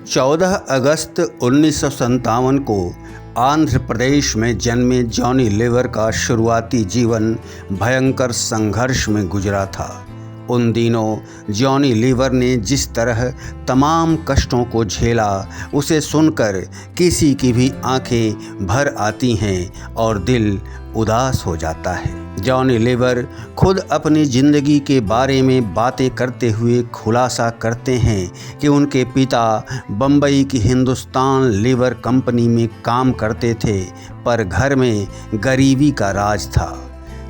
14 अगस्त 1957 को आंध्र प्रदेश में जन्मे जॉनी लीवर का शुरुआती जीवन भयंकर संघर्ष में गुजरा था। उन दिनों जॉनी लीवर ने जिस तरह तमाम कष्टों को झेला, उसे सुनकर किसी की भी आंखें भर आती हैं और दिल उदास हो जाता है। जॉनी लीवर खुद अपनी ज़िंदगी के बारे में बातें करते हुए खुलासा करते हैं कि उनके पिता बम्बई की हिंदुस्तान लीवर कंपनी में काम करते थे, पर घर में गरीबी का राज था।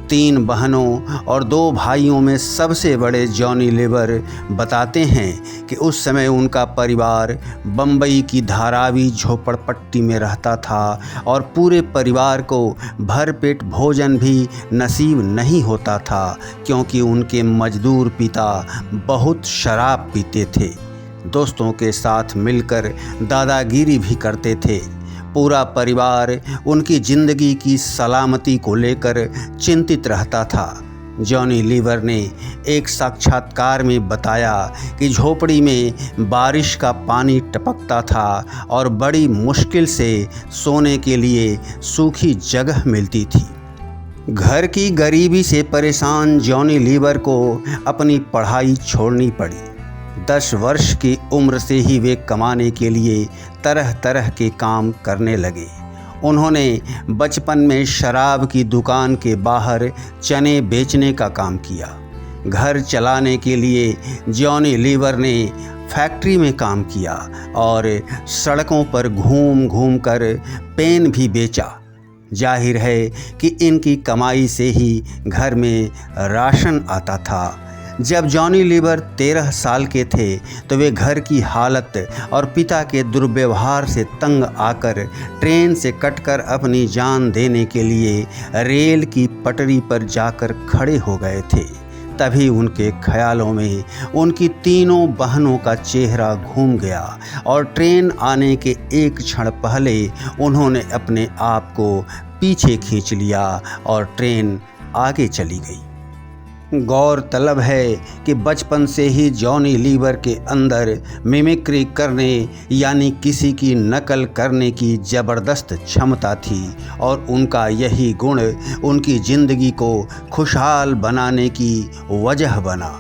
3 बहनों और 2 भाइयों में सबसे बड़े जॉनी लीवर बताते हैं कि उस समय उनका परिवार बम्बई की धारावी झोपड़पट्टी में रहता था और पूरे परिवार को भरपेट भोजन भी नसीब नहीं होता था, क्योंकि उनके मजदूर पिता बहुत शराब पीते थे, दोस्तों के साथ मिलकर दादागिरी भी करते थे। पूरा परिवार उनकी ज़िंदगी की सलामती को लेकर चिंतित रहता था। जॉनी लीवर ने एक साक्षात्कार में बताया कि झोपड़ी में बारिश का पानी टपकता था और बड़ी मुश्किल से सोने के लिए सूखी जगह मिलती थी। घर की गरीबी से परेशान जॉनी लीवर को अपनी पढ़ाई छोड़नी पड़ी। 10 वर्ष की उम्र से ही वे कमाने के लिए तरह तरह के काम करने लगे। उन्होंने बचपन में शराब की दुकान के बाहर चने बेचने का काम किया। घर चलाने के लिए जॉनी लीवर ने फैक्ट्री में काम किया और सड़कों पर घूम घूम कर पेन भी बेचा। जाहिर है कि इनकी कमाई से ही घर में राशन आता था। जब जॉनी लीवर 13 साल के थे तो वे घर की हालत और पिता के दुर्व्यवहार से तंग आकर ट्रेन से कटकर अपनी जान देने के लिए रेल की पटरी पर जाकर खड़े हो गए थे। तभी उनके ख्यालों में उनकी तीनों बहनों का चेहरा घूम गया और ट्रेन आने के एक क्षण पहले उन्होंने अपने आप को पीछे खींच लिया और ट्रेन आगे चली गई। गौरतलब है कि बचपन से ही जॉनी लीवर के अंदर मिमिक्री करने यानी किसी की नकल करने की ज़बरदस्त क्षमता थी और उनका यही गुण उनकी ज़िंदगी को खुशहाल बनाने की वजह बना।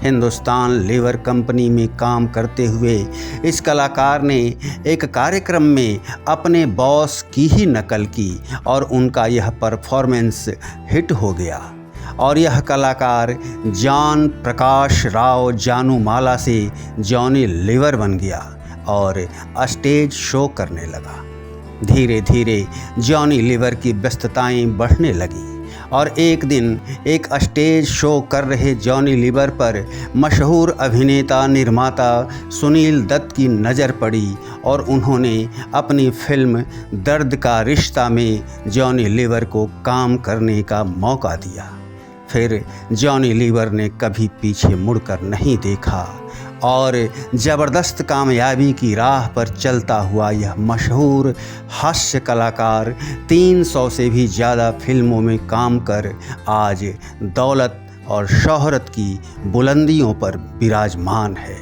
हिंदुस्तान लीवर कंपनी में काम करते हुए इस कलाकार ने एक कार्यक्रम में अपने बॉस की ही नकल की और उनका यह परफॉर्मेंस हिट हो गया और यह कलाकार जान प्रकाश राव जानूमाला से जॉनी लीवर बन गया और स्टेज शो करने लगा। धीरे धीरे जॉनी लीवर की व्यस्तताएं बढ़ने लगीं और एक दिन एक स्टेज शो कर रहे जॉनी लीवर पर मशहूर अभिनेता निर्माता सुनील दत्त की नज़र पड़ी और उन्होंने अपनी फिल्म दर्द का रिश्ता में जॉनी लीवर को काम करने का मौका दिया। फिर जॉनी लीवर ने कभी पीछे मुड़कर नहीं देखा और ज़बरदस्त कामयाबी की राह पर चलता हुआ यह मशहूर हास्य कलाकार 300 से भी ज़्यादा फिल्मों में काम कर आज दौलत और शोहरत की बुलंदियों पर विराजमान है।